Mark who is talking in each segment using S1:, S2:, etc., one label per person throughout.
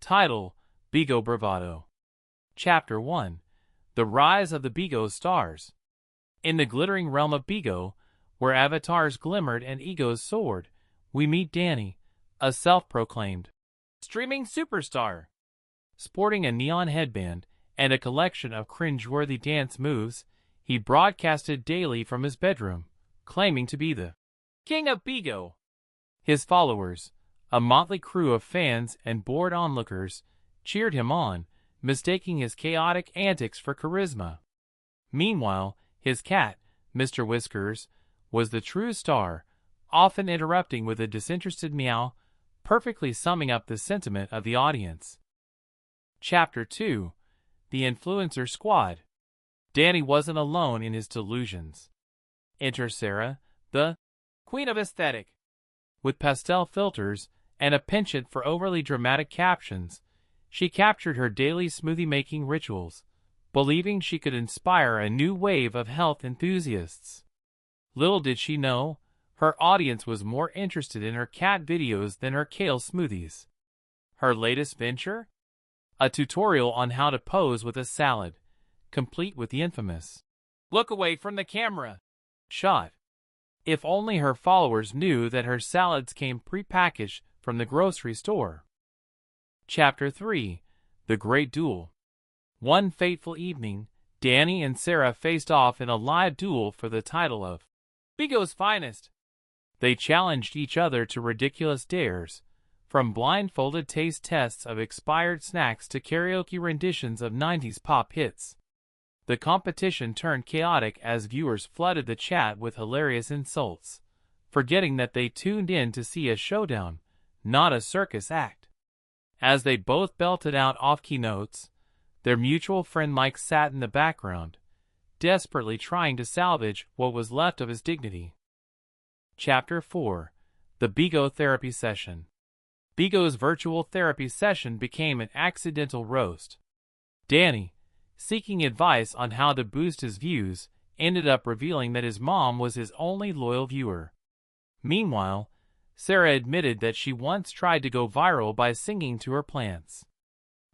S1: Title: Bigo Bravado. Chapter 1: The Rise of the Bigo Stars. In the glittering realm of Bigo, where avatars glimmered and egos soared, we meet Danny, a self-proclaimed streaming superstar. Sporting a neon headband and a collection of cringe-worthy dance moves, he broadcasted daily from his bedroom, claiming to be the king of Bigo. His followers, a motley crew of fans and bored onlookers, cheered him on, mistaking his chaotic antics for charisma. Meanwhile, his cat, Mr. Whiskers, was the true star, often interrupting with a disinterested meow, perfectly summing up the sentiment of the audience. Chapter 2: The Influencer Squad. Danny wasn't alone in his delusions. Enter Sarah, the queen of aesthetic. With pastel filters and a penchant for overly dramatic captions, she captured her daily smoothie-making rituals, believing she could inspire a new wave of health enthusiasts. Little did she know, her audience was more interested in her cat videos than her kale smoothies. Her latest venture? A tutorial on how to pose with a salad, complete with the infamous "look away from the camera" shot. If only her followers knew that her salads came pre-packaged from the grocery store. Chapter 3: The Great Duel. One fateful evening, Danny and Sarah faced off in a live duel for the title of Bigo's Finest. They challenged each other to ridiculous dares, from blindfolded taste tests of expired snacks to karaoke renditions of 90s pop hits. The competition turned chaotic as viewers flooded the chat with hilarious insults, forgetting that they tuned in to see a showdown, not a circus act. As they both belted out off-key notes, their mutual friend Mike sat in the background, desperately trying to salvage what was left of his dignity. Chapter 4: The Bigo Therapy Session. Bigo's virtual therapy session became an accidental roast. Danny, seeking advice on how to boost his views, ended up revealing that his mom was his only loyal viewer. Meanwhile, Sarah admitted that she once tried to go viral by singing to her plants.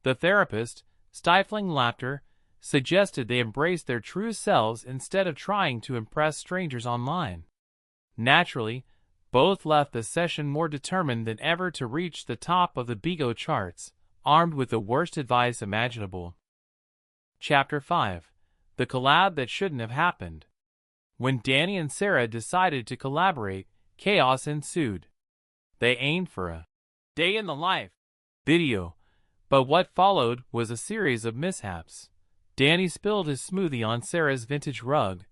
S1: The therapist, stifling laughter, suggested they embrace their true selves instead of trying to impress strangers online. Naturally, both left the session more determined than ever to reach the top of the Bigo charts, armed with the worst advice imaginable. Chapter 5: The Collab That Shouldn't Have Happened. When Danny and Sarah decided to collaborate, chaos ensued. They aimed for a day in the life video, but what followed was a series of mishaps. Danny spilled his smoothie on Sarah's vintage rug,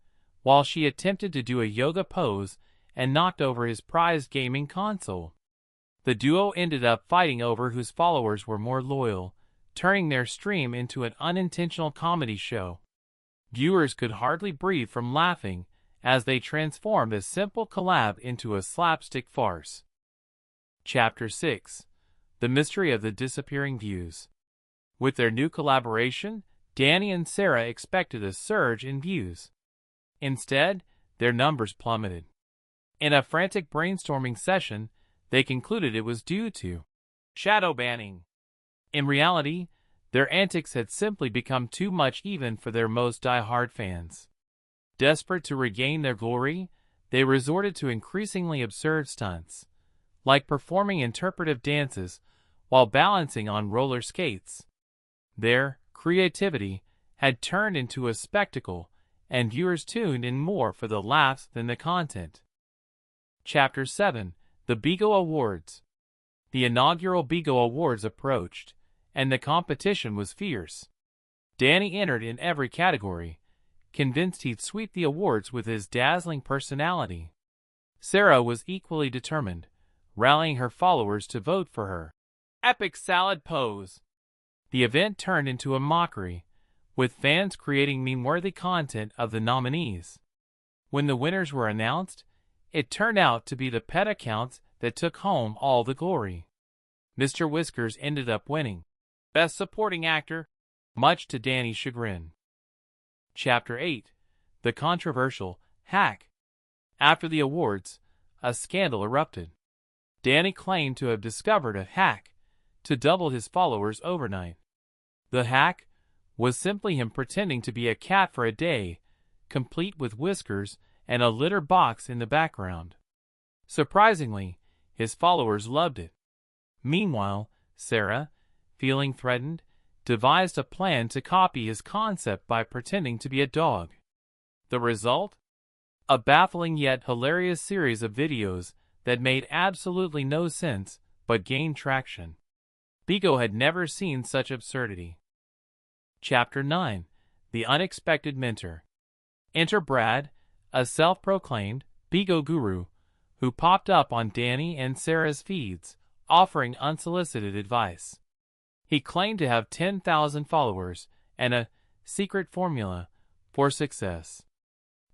S1: while she attempted to do a yoga pose and knocked over his prized gaming console. The duo ended up fighting over whose followers were more loyal, turning their stream into an unintentional comedy show. Viewers could hardly breathe from laughing as they transformed a simple collab into a slapstick farce. Chapter 6: The Mystery of the Disappearing Views. With their new collaboration, Danny and Sarah expected a surge in views. Instead, their numbers plummeted. In a frantic brainstorming session, they concluded it was due to shadow banning. In reality, their antics had simply become too much even for their most die-hard fans. Desperate to regain their glory, they resorted to increasingly absurd stunts, like performing interpretive dances while balancing on roller skates. Their creativity had turned into a spectacle, and viewers tuned in more for the laughs than the content. Chapter 7: The Bigo Awards. The inaugural Bigo Awards approached, and the competition was fierce. Danny entered in every category, convinced he'd sweep the awards with his dazzling personality. Sarah was equally determined, rallying her followers to vote for her epic salad pose. The event turned into a mockery, with fans creating meme-worthy content of the nominees. When the winners were announced, it turned out to be the pet accounts that took home all the glory. Mr. Whiskers ended up winning Best Supporting Actor, much to Danny's chagrin. Chapter 8: The Controversial Hack. After the awards, a scandal erupted. Danny claimed to have discovered a hack to double his followers overnight. The hack was simply him pretending to be a cat for a day, complete with whiskers and a litter box in the background. Surprisingly, his followers loved it. Meanwhile, Sarah, feeling threatened, devised a plan to copy his concept by pretending to be a dog. The result? A baffling yet hilarious series of videos that made absolutely no sense but gained traction. Bigo had never seen such absurdity. Chapter 9. The Unexpected Mentor. Enter Brad, a self-proclaimed Bigo guru, who popped up on Danny and Sarah's feeds, offering unsolicited advice. He claimed to have 10,000 followers and a secret formula for success.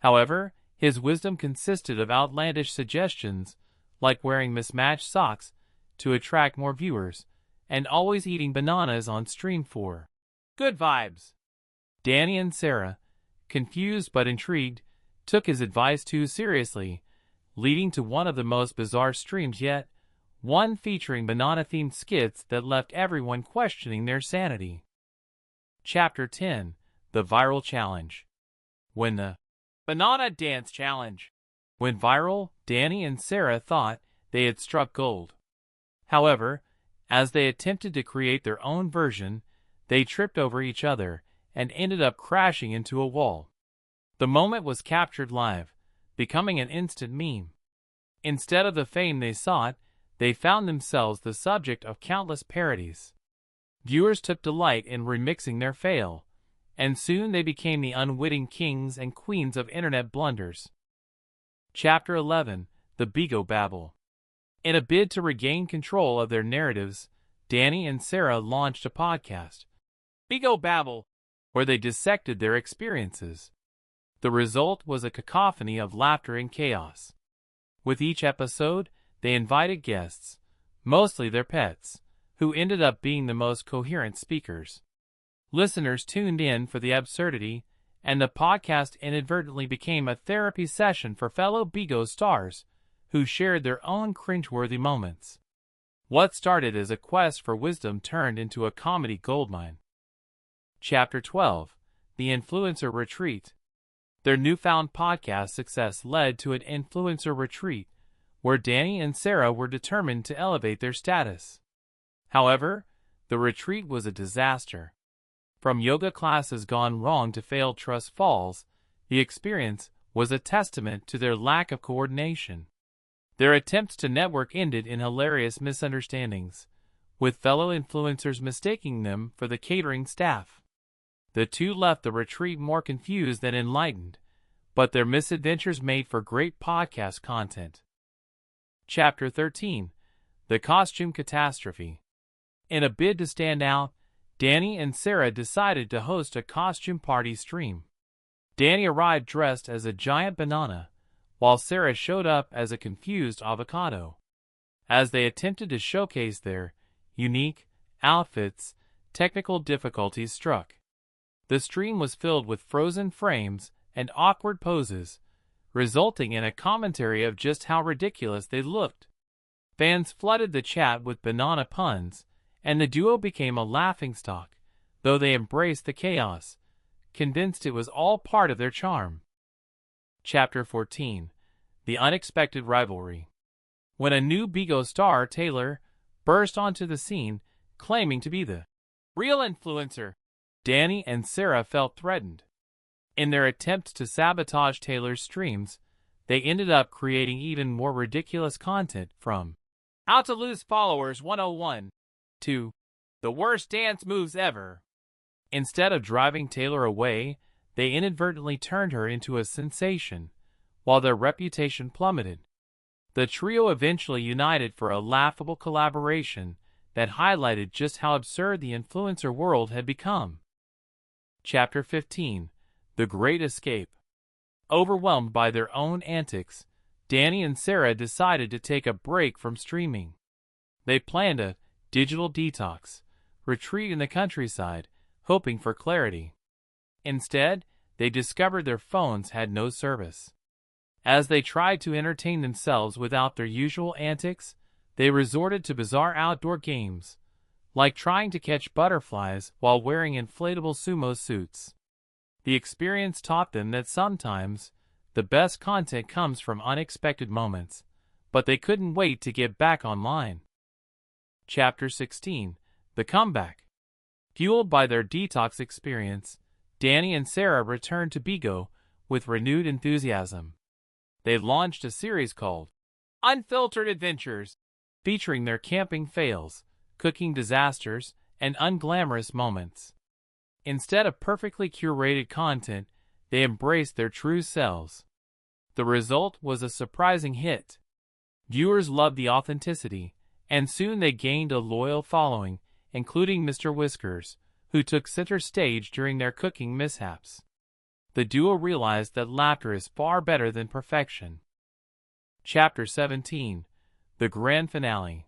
S1: However, his wisdom consisted of outlandish suggestions like wearing mismatched socks to attract more viewers and always eating bananas on stream for good vibes. Danny and Sarah, confused but intrigued, took his advice too seriously, leading to one of the most bizarre streams yet, one featuring banana-themed skits that left everyone questioning their sanity. Chapter 10. The Viral Challenge. When the Banana Dance Challenge went viral, Danny and Sarah thought they had struck gold. However, as they attempted to create their own version, they tripped over each other and ended up crashing into a wall. The moment was captured live, becoming an instant meme. Instead of the fame they sought, they found themselves the subject of countless parodies. Viewers took delight in remixing their fail, and soon they became the unwitting kings and queens of internet blunders. Chapter 11. The Bigo Babble. In a bid to regain control of their narratives, Danny and Sarah launched a podcast, Bigo Babble, where they dissected their experiences. The result was a cacophony of laughter and chaos. With each episode, they invited guests, mostly their pets, who ended up being the most coherent speakers. Listeners tuned in for the absurdity, and the podcast inadvertently became a therapy session for fellow Bigo stars, who shared their own cringeworthy moments. What started as a quest for wisdom turned into a comedy goldmine. Chapter 12. The Influencer Retreat. Their newfound podcast success led to an influencer retreat, where Danny and Sarah were determined to elevate their status. However, the retreat was a disaster. From yoga classes gone wrong to failed trust falls, the experience was a testament to their lack of coordination. Their attempts to network ended in hilarious misunderstandings, with fellow influencers mistaking them for the catering staff. The two left the retreat more confused than enlightened, but their misadventures made for great podcast content. Chapter 13. The Costume Catastrophe. In a bid to stand out, Danny and Sarah decided to host a costume party stream. Danny arrived dressed as a giant banana, while Sarah showed up as a confused avocado. As they attempted to showcase their unique outfits, technical difficulties struck. The stream was filled with frozen frames and awkward poses, resulting in a commentary of just how ridiculous they looked. Fans flooded the chat with banana puns, and the duo became a laughingstock, though they embraced the chaos, convinced it was all part of their charm. Chapter 14. The Unexpected Rivalry. When a new Bigo star, Taylor, burst onto the scene, claiming to be the real influencer, Danny and Sarah felt threatened. In their attempts to sabotage Taylor's streams, they ended up creating even more ridiculous content, from How to Lose Followers 101 to The Worst Dance Moves Ever. Instead of driving Taylor away, they inadvertently turned her into a sensation, while their reputation plummeted. The trio eventually united for a laughable collaboration that highlighted just how absurd the influencer world had become. Chapter 15. The Great Escape. Overwhelmed by their own antics, Danny and Sarah decided to take a break from streaming. They planned a digital detox, retreat in the countryside, hoping for clarity. Instead, they discovered their phones had no service. As they tried to entertain themselves without their usual antics, they resorted to bizarre outdoor games, like trying to catch butterflies while wearing inflatable sumo suits. The experience taught them that sometimes the best content comes from unexpected moments, but they couldn't wait to get back online. Chapter 16. The Comeback. Fueled by their detox experience, Danny and Sarah returned to Bigo with renewed enthusiasm. They launched a series called Unfiltered Adventures, featuring their camping fails, cooking disasters, and unglamorous moments. Instead of perfectly curated content, they embraced their true selves. The result was a surprising hit. Viewers loved the authenticity, and soon they gained a loyal following, including Mr. Whiskers, who took center stage during their cooking mishaps. The duo realized that laughter is far better than perfection. Chapter 17. The Grand Finale.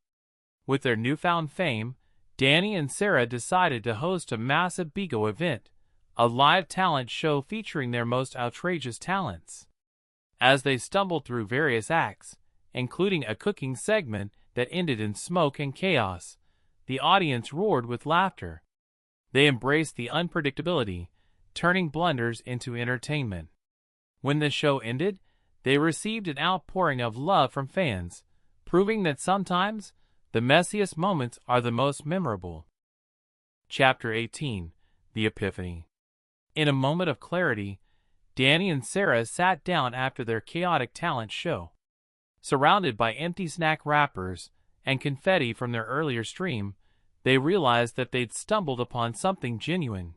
S1: With their newfound fame, Danny and Sarah decided to host a massive Bigo event, a live talent show featuring their most outrageous talents. As they stumbled through various acts, including a cooking segment that ended in smoke and chaos, the audience roared with laughter. They embraced the unpredictability, turning blunders into entertainment. When the show ended, they received an outpouring of love from fans, proving that sometimes the messiest moments are the most memorable. Chapter 18. The Epiphany. In a moment of clarity, Danny and Sarah sat down after their chaotic talent show. Surrounded by empty snack wrappers and confetti from their earlier stream, they realized that they'd stumbled upon something genuine.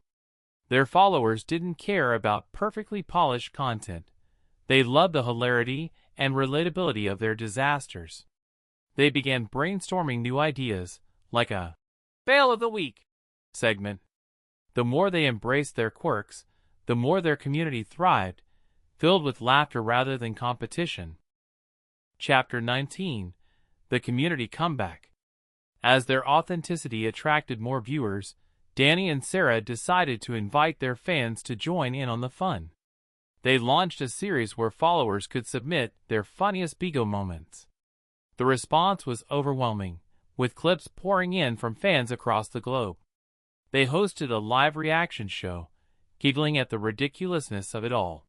S1: Their followers didn't care about perfectly polished content. They loved the hilarity and relatability of their disasters. They began brainstorming new ideas, like a Fail of the Week segment. The more they embraced their quirks, the more their community thrived, filled with laughter rather than competition. Chapter 19. The Community Comeback. As their authenticity attracted more viewers, Danny and Sarah decided to invite their fans to join in on the fun. They launched a series where followers could submit their funniest Bigo moments. The response was overwhelming, with clips pouring in from fans across the globe. They hosted a live reaction show, giggling at the ridiculousness of it all.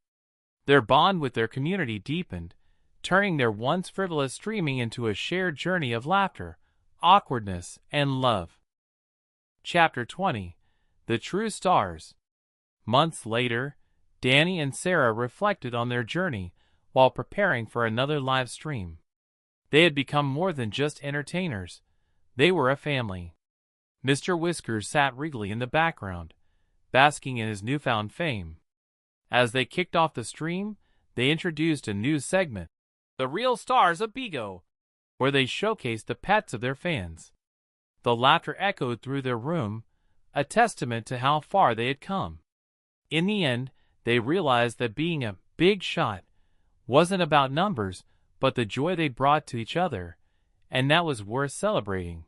S1: Their bond with their community deepened, turning their once frivolous streaming into a shared journey of laughter, awkwardness, and love. Chapter 20. The True Stars. Months later, Danny and Sarah reflected on their journey while preparing for another live stream. They had become more than just entertainers. They were a family. Mr. Whiskers sat regally in the background, basking in his newfound fame. As they kicked off the stream, they introduced a new segment, The Real Stars of Bigo, where they showcased the pets of their fans. The laughter echoed through their room, a testament to how far they had come. In the end, they realized that being a big shot wasn't about numbers, but the joy they brought to each other, and that was worth celebrating.